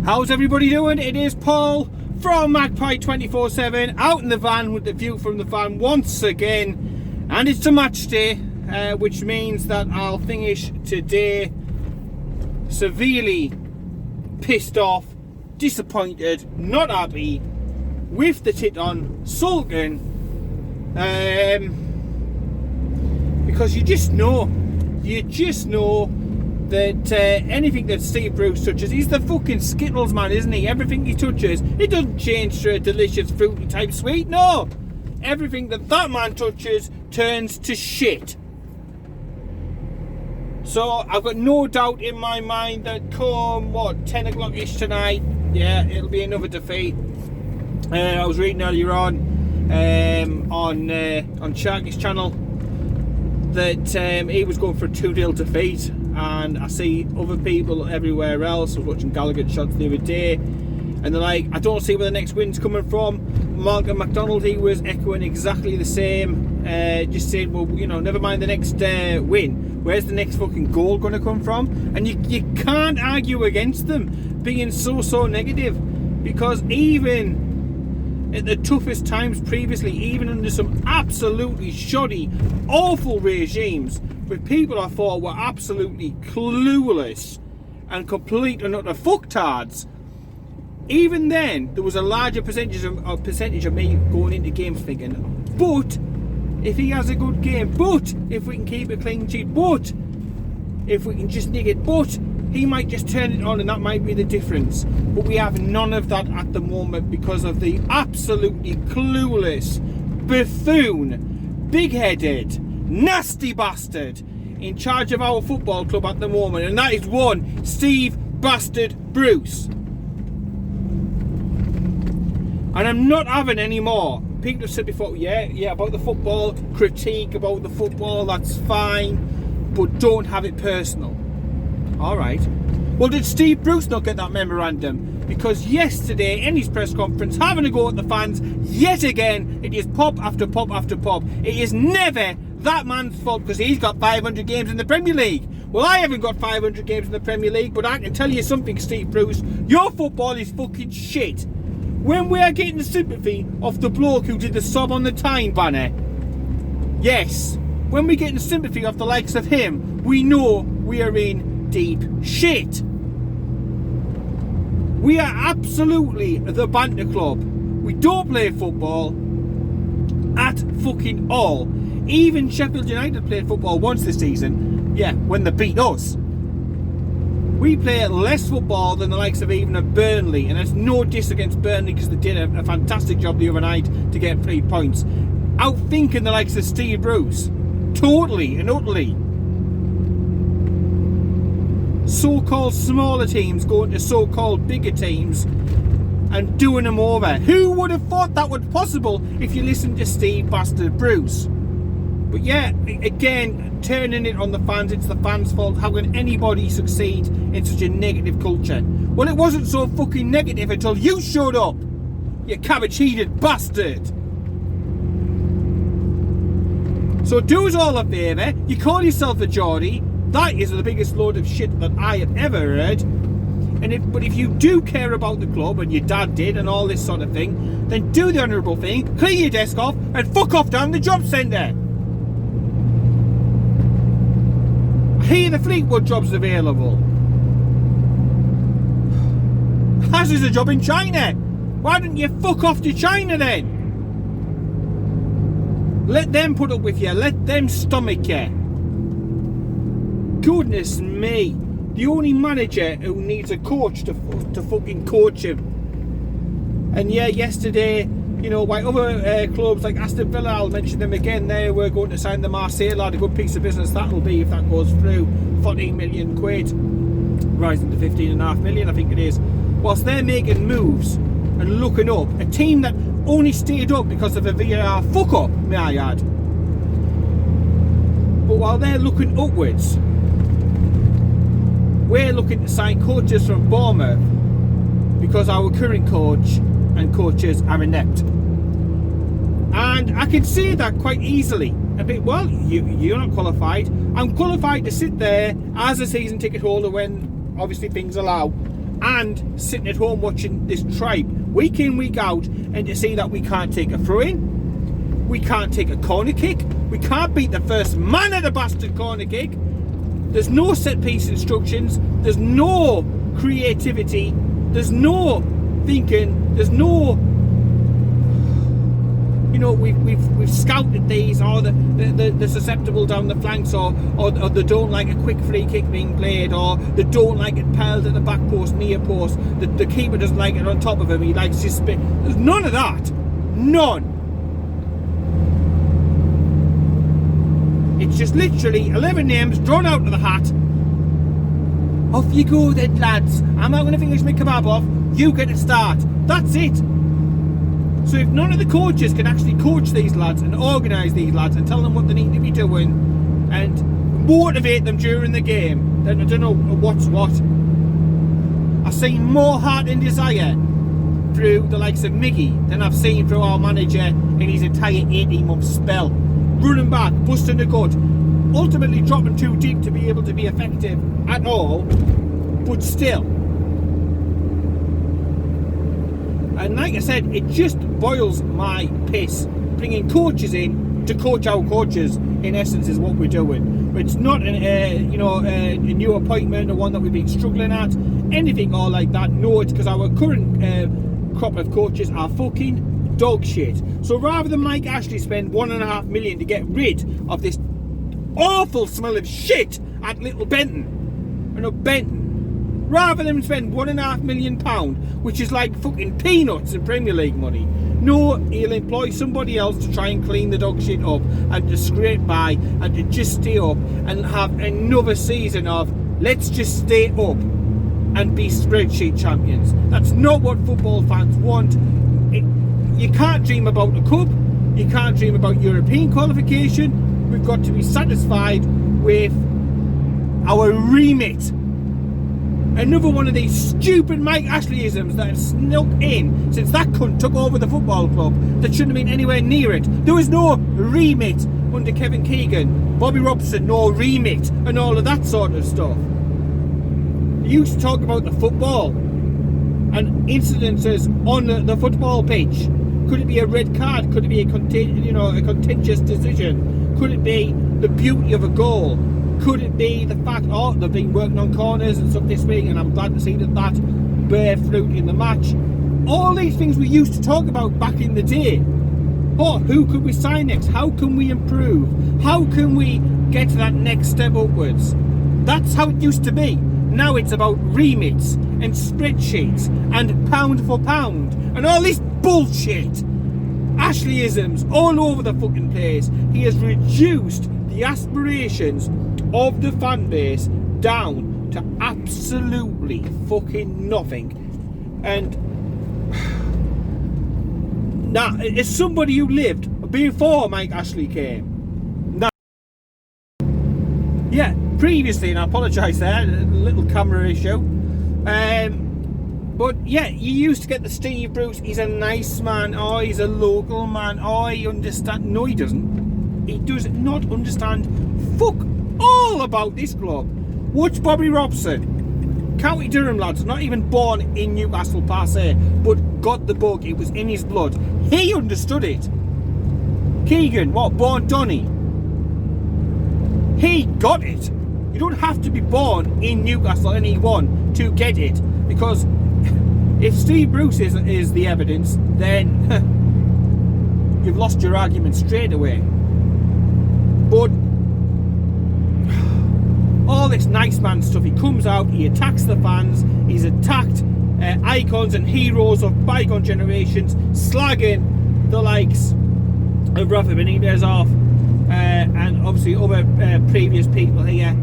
How's everybody doing? It is Paul from Magpie 24/7 out in the van with the view from the van once again, and it's a match day, which means that I'll finish today severely pissed off, disappointed, not happy, with the tit on, sulking, because you just know that anything that Steve Bruce touches, he's the fucking Skittles man, isn't he? Everything he touches, it doesn't change to a delicious fruity type sweet, no! Everything that man touches turns to shit. So I've got no doubt in my mind that come 10 o'clock-ish tonight, yeah, it'll be another defeat. I was reading earlier on Sharky's channel that he was going for a 2-0 defeat, and I see other people everywhere else. I was watching Gallagher shots the other day, and they're like, I don't see where the next win's coming from. Malcolm McDonald, he was echoing exactly the same, just saying, well, you know, never mind the next win, where's the next fucking goal going to come from? And you can't argue against them being so negative, because even at the toughest times previously, even under some absolutely shoddy, awful regimes, with people I thought were absolutely clueless and complete and utter fucktards, even then there was a larger percentage of me going into games thinking, but if he has a good game, but if we can keep a clean sheet, but if we can just nick it, but he might just turn it on and that might be the difference. But we have none of that at the moment because of the absolutely clueless, buffoon, big-headed, nasty bastard in charge of our football club at the moment, and that is one Steve Bastard Bruce. And I'm not having any more. People have said before, yeah, about the football, critique about the football, that's fine, but don't have it personal. Alright. Well, did Steve Bruce not get that memorandum? Because yesterday, in his press conference, having a go at the fans, yet again, it is pop after pop after pop. It is never that man's fault because he's got 500 games in the Premier League. Well, I haven't got 500 games in the Premier League, but I can tell you something, Steve Bruce, your football is fucking shit. When we are getting the sympathy of the bloke who did the sob on the Time banner, yes, when we're getting sympathy of the likes of him, we know we are in deep shit. We are absolutely the banter club. We don't play football at fucking all. Even Sheffield United played football once this season, yeah, when they beat us. We play less football than the likes of even a Burnley, and there's no diss against Burnley because they did a fantastic job the other night to get 3 points. Outthinking the likes of Steve Bruce, totally and utterly. So-called smaller teams going to so-called bigger teams and doing them over. Who would have thought that was possible if you listened to Steve Bastard Bruce? But yeah, again, turning it on the fans, it's the fans' fault. How can anybody succeed in such a negative culture? Well, it wasn't so fucking negative until you showed up, you cabbage-heated bastard. So do us all a favour, you call yourself a Geordie. That is the biggest load of shit that I have ever heard. But if you do care about the club, and your dad did, and all this sort of thing, then do the honourable thing, clear your desk off, and fuck off down the job centre. I hear the Fleetwood job's available. As is a job in China. Why don't you fuck off to China then? Let them put up with you, let them stomach you. Goodness me, the only manager who needs a coach to fucking coach him. And yeah, yesterday, you know, while other clubs like Aston Villa, I'll mention them again, they were going to sign the Marseille lad, a good piece of business that'll be if that goes through. 14 million quid, rising to 15.5 million, I think it is. Whilst they're making moves and looking up, a team that only stayed up because of a VAR fuck up, may I add. But while they're looking upwards, we're looking to sign coaches from Bournemouth because our current coach and coaches are inept. And I can say that quite easily. A bit, well, you're not qualified. I'm qualified to sit there as a season ticket holder when obviously things allow and sitting at home watching this tribe week in, week out, and to see that we can't take a throw in, we can't take a corner kick, we can't beat the first man at a bastard corner kick, there's no set piece instructions, there's no creativity, there's no thinking, there's no, you know, we've scouted these, or they're susceptible down the flanks, or they don't like a quick free kick being played, or they don't like it pelled at the back post, near post, the keeper doesn't like it on top of him, he likes to spin. There's none of that. None. It's just literally 11 names drawn out of the hat. Off you go then, lads. I'm not going to finish my kebab off. You get to start. That's it. So if none of the coaches can actually coach these lads and organise these lads and tell them what they need to be doing and motivate them during the game, then I don't know what's what. I've seen more heart and desire through the likes of Miggy than I've seen through our manager in his entire 18-month spell. Running back, busting the gut, ultimately dropping too deep to be able to be effective at all, but still. And like I said, it just boils my piss. Bringing coaches in to coach our coaches, in essence, is what we're doing. It's not a new appointment or one that we've been struggling at, anything or like that. No, it's because our current crop of coaches are fucking dog shit. So rather than Mike Ashley spend £1.5 million to get rid of this awful smell of shit at Little Benton, rather than spend £1.5 million, which is like fucking peanuts in Premier League money, no, he'll employ somebody else to try and clean the dog shit up and to scrape by and to just stay up and have another season of let's just stay up and be spreadsheet champions. That's not what football fans want. You can't dream about a cup, you can't dream about European qualification. We've got to be satisfied with our remit. Another one of these stupid Mike Ashleyisms that have snuck in since that cunt took over the football club that shouldn't have been anywhere near it. There was no remit under Kevin Keegan, Bobby Robson, no remit and all of that sort of stuff. You used to talk about the football and incidences on the football pitch. Could it be a red card? Could it be a contentious decision? Could it be the beauty of a goal? Could it be the fact, they've been working on corners and stuff this week, and I'm glad to see that bear fruit in the match. All these things we used to talk about back in the day. Who could we sign next? How can we improve? How can we get to that next step upwards? That's how it used to be. Now it's about remits and spreadsheets and pound for pound and all this bullshit. Ashleyisms all over the fucking place. He has reduced the aspirations of the fan base down to absolutely fucking nothing. And now, as somebody who lived before Mike Ashley came, now, yeah, previously, and I apologise there, a little camera issue. But yeah, you used to get the Steve Bruce, he's a nice man, he's a local man, he understands. No, he doesn't. He does not understand fuck all about this club. Watch Bobby Robson, County Durham lads, not even born in Newcastle per se, but got the bug, it was in his blood. He understood it. Keegan, born Donny? He got it. You don't have to be born in Newcastle NE1 to get it, because if Steve Bruce is the evidence, then you've lost your argument straight away. But all this nice man stuff, he comes out, he attacks the fans, he's attacked icons and heroes of bygone generations, slagging the likes of Rafa Benitez off, and obviously other previous people here.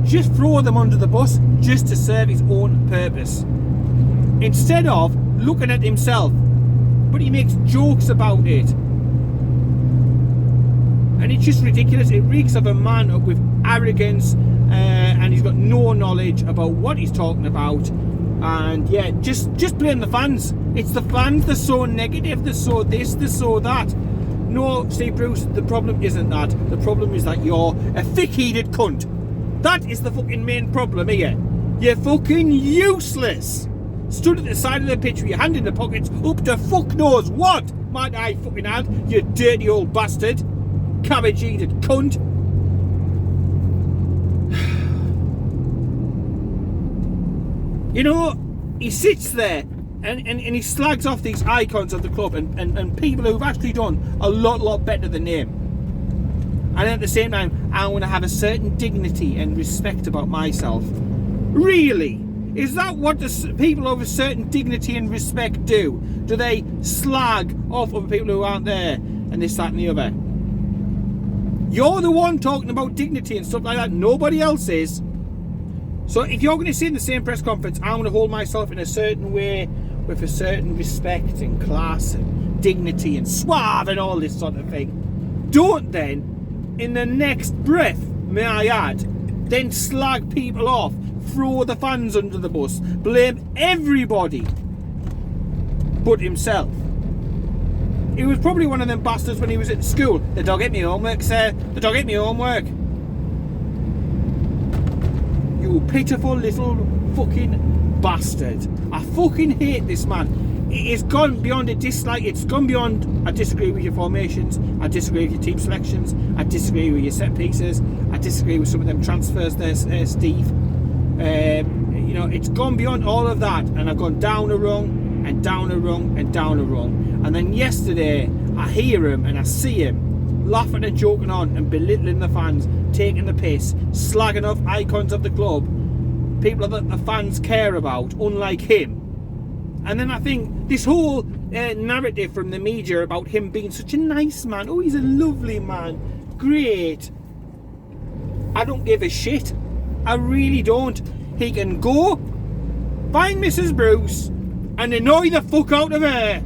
Just throw them under the bus just to serve his own purpose, instead of looking at himself. But he makes jokes about it, and it's just ridiculous. It reeks of a man with arrogance, and he's got no knowledge about what he's talking about. And yeah, just blame the fans. It's the fans, they're so negative, they're so this, they're so that. No, Steve Bruce, the problem isn't that. The problem is that you're a thick-headed cunt. That is the fucking main problem here. You're fucking useless. Stood at the side of the pitch with your hand in the pockets, up to fuck knows what, might I fucking add, you dirty old bastard. Cabbage-eating cunt. You know, he sits there and he slags off these icons of the club and people who've actually done a lot better than him. And at the same time, I want to have a certain dignity and respect about myself. Really? Is that what the people of a certain dignity and respect do? Do they slag off other people who aren't there and this, that and the other? You're the one talking about dignity and stuff like that. Nobody else is. So if you're going to sit in the same press conference, I want to hold myself in a certain way with a certain respect and class and dignity and suave and all this sort of thing. Don't then, in the next breath, may I add, then slag people off, throw the fans under the bus, blame everybody but himself. He was probably one of them bastards when he was at school. The dog ate me homework, sir. The dog ate me homework. You pitiful little fucking bastard. I fucking hate this man. It's gone beyond a dislike. It's gone beyond I disagree with your formations. I disagree with your team selections. I disagree with your set pieces. I disagree with some of them transfers there, Steve. You know, it's gone beyond all of that. And I've gone down a rung and down a rung and down a rung. And then yesterday, I hear him and I see him laughing and joking on and belittling the fans, taking the piss, slagging off icons of the club, people that the fans care about, unlike him. And then I think this whole narrative from the media about him being such a nice man, oh, he's a lovely man, great. I don't give a shit. I really don't. He can go, find Mrs. Bruce, and annoy the fuck out of her.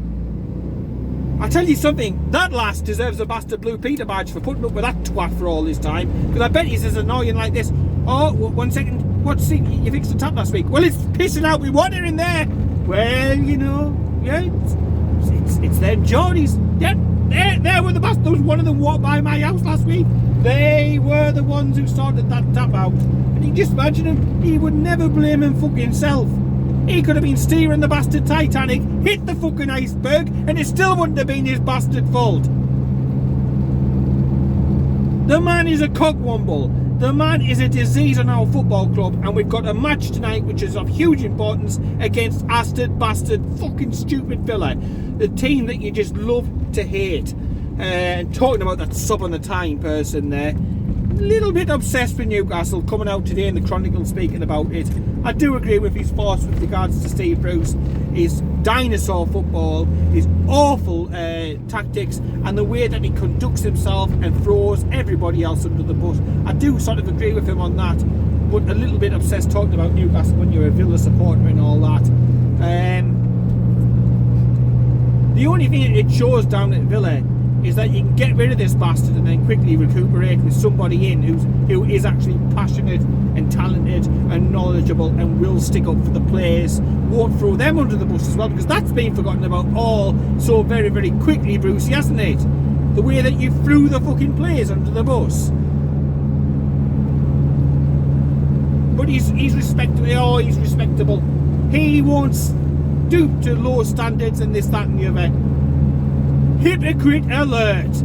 I tell you something, that lass deserves a bastard Blue Peter badge for putting up with that twat for all this time. Because I bet he's as annoying like this. Oh, 1 second, what's it? You fixed the tap last week? Well, it's pissing out with water in there. Well, you know, yeah, it's them Geordies. Yeah, there were the bastards. There was one of them walked by my house last week. They were the ones who started that tap out. And you just imagine him, he would never blame him fucking himself. He could have been steering the bastard Titanic, hit the fucking iceberg, and it still wouldn't have been his bastard fault. The man is a cockwomble. The man is a disease on our football club, and we've got a match tonight which is of huge importance against Aston bastard fucking stupid Villa, the team that you just love to hate. And talking about that sub on the time person there, a little bit obsessed with Newcastle, coming out today in the Chronicle speaking about it. I do agree with his thoughts with regards to Steve Bruce, his dinosaur football, his awful tactics, and the way that he conducts himself and throws everybody else under the bus. I do sort of agree with him on that, but a little bit obsessed talking about Newcastle when you're a Villa supporter and all that. The only thing it shows down at Villa is that you can get rid of this bastard and then quickly recuperate with somebody in who is actually passionate and talented and knowledgeable and will stick up for the players, won't throw them under the bus as well, because that's been forgotten about all so very, very quickly, Brucey, hasn't it? The way that you threw the fucking players under the bus. But he's respectable. Oh, he's respectable. He won't stoop to low standards and this, that and the other. Hypocrite alert!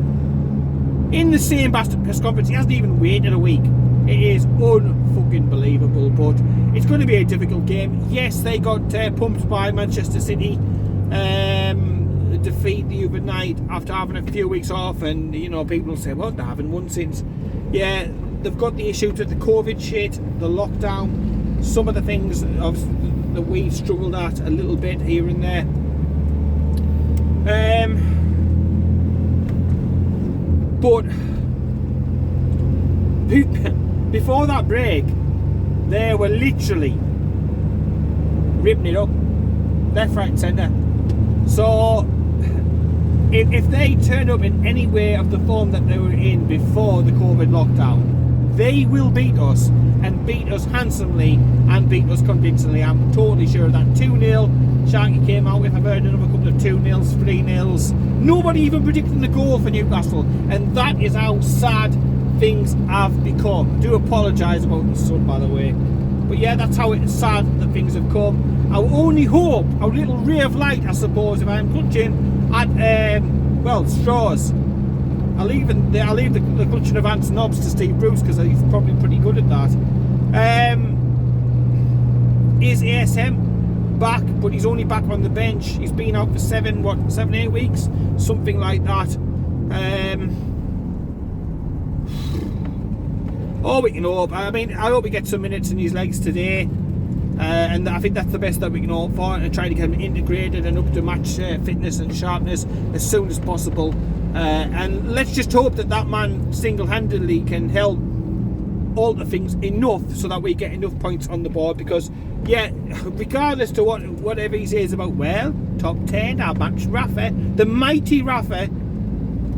In the same bastard press conference, he hasn't even waited a week. It is unfucking believable, but it's going to be a difficult game. Yes, they got pumped by Manchester City. Defeat the other night after having a few weeks off, and you know, people will say, well, they haven't won since. Yeah, they've got the issues with the COVID shit, the lockdown, some of the things that we struggled at a little bit here and there. But before that break, they were literally ripping it up left, right and centre. So if they turn up in any way of the form that they were in before the COVID lockdown, they will beat us, and beat us handsomely and beat us convincingly. I'm totally sure of that. 2-0, Sharky came out with, I've heard another couple of 2-0s, 3-0s. Nobody even predicting the goal for Newcastle, and that is how sad things have become. I do apologise about the sun, by the way. But yeah, that's how it's sad that things have come. Our only hope, our little ray of light, I suppose, if I'm clutching at straws. I'll leave the clutching of ants knobs to Steve Bruce because he's probably pretty good at that. Is ASM back? But he's only back on the bench. He's been out for 7-8 weeks, something like that. All we can hope. I mean, I hope he gets some minutes in his legs today. And I think that's the best that we can hope for, and try to get him integrated and up to match fitness and sharpness as soon as possible. And let's just hope that man single-handedly can help alter things enough so that we get enough points on the board. Because, yeah, regardless to whatever he says about, top 10, our match Rafa, the mighty Rafa,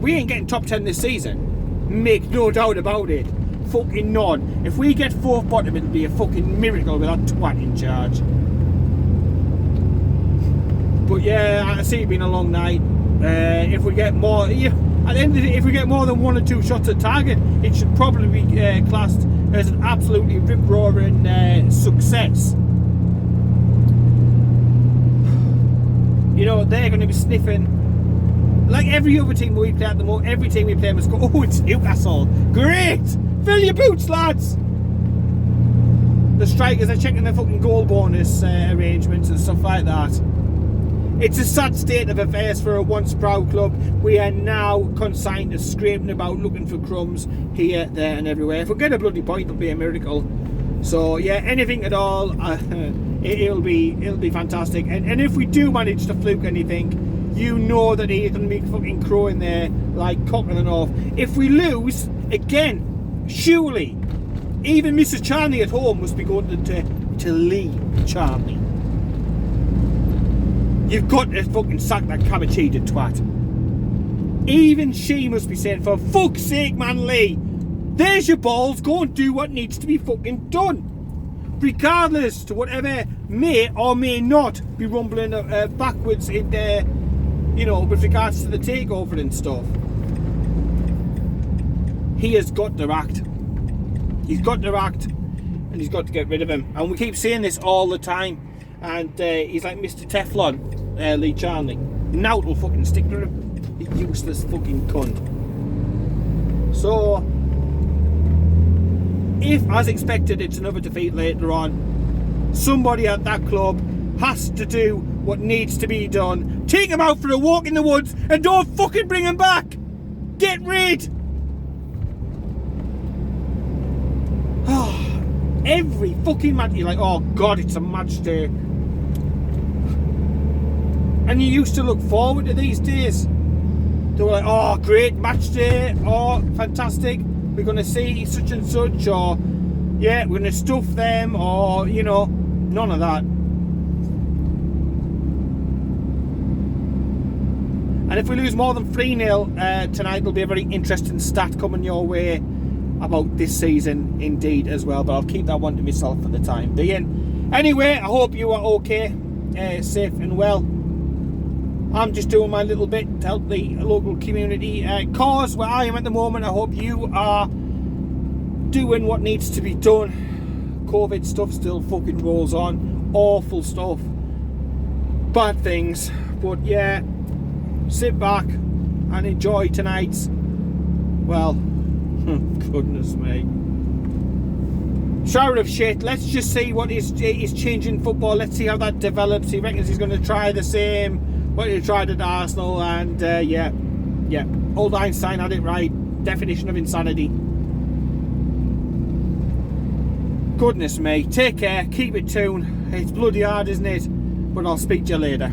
we ain't getting top 10 this season. Make no doubt about it. Fucking none. If we get 4th bottom, it'll be a fucking miracle with that twat in charge. But yeah, I see it's been a long night. If we get more, at the end of it, if we get more than 1 or 2 shots at target, it should probably be classed as an absolutely rip-roaring success. You know, they're going to be sniffing. Like every other team we play at the moment, every team we play must go, oh, it's Newcastle. Great! Fill your boots, lads! The strikers are checking their fucking goal bonus arrangements and stuff like that. It's a sad state of affairs for a once proud club. We are now consigned to scraping about, looking for crumbs here, there and everywhere. If we get a bloody point, it'll be a miracle. So yeah, anything at all, it'll be fantastic. And if we do manage to fluke anything, you know that he's going to be fucking crowing there like cocking and off. If we lose, again, surely, even Mrs. Charney at home must be going to leave Charney. You've got to fucking sack that cabbage-headed twat. Even she must be saying, for fuck's sake, man, Lee, there's your balls, go and do what needs to be fucking done. Regardless to whatever may or may not be rumbling backwards in there, with regards to the takeover and stuff. He has got to act. He's got to act, and he's got to get rid of him. And we keep saying this all the time. And he's like Mr. Teflon, Lee Charney. Now it'll fucking stick to him. You useless fucking cunt. So, if, as expected, it's another defeat later on, somebody at that club has to do what needs to be done. Take him out for a walk in the woods and don't fucking bring him back. Get rid. Every fucking match, you're like, oh God, it's a match day. And you used to look forward to these days. They were like, oh, great match day. Oh, fantastic. We're going to see such and such. Or, yeah, we're going to stuff them. Or, none of that. And if we lose more than 3-0 tonight, there'll be a very interesting stat coming your way about this season indeed as well. But I'll keep that one to myself for the time being. Anyway, I hope you are okay, safe and well. I'm just doing my little bit to help the local community cause where I am at the moment. I hope you are doing what needs to be done. COVID stuff still fucking rolls on. Awful stuff. Bad things. But yeah, sit back and enjoy tonight's, goodness me, shower of shit. Let's just see what is changing football. Let's see how that develops. He reckons he's going to try the same what he tried at Arsenal, and yeah, old Einstein had it right. Definition of insanity. Goodness me. Take care. Keep it tuned. It's bloody hard, isn't it? But I'll speak to you later.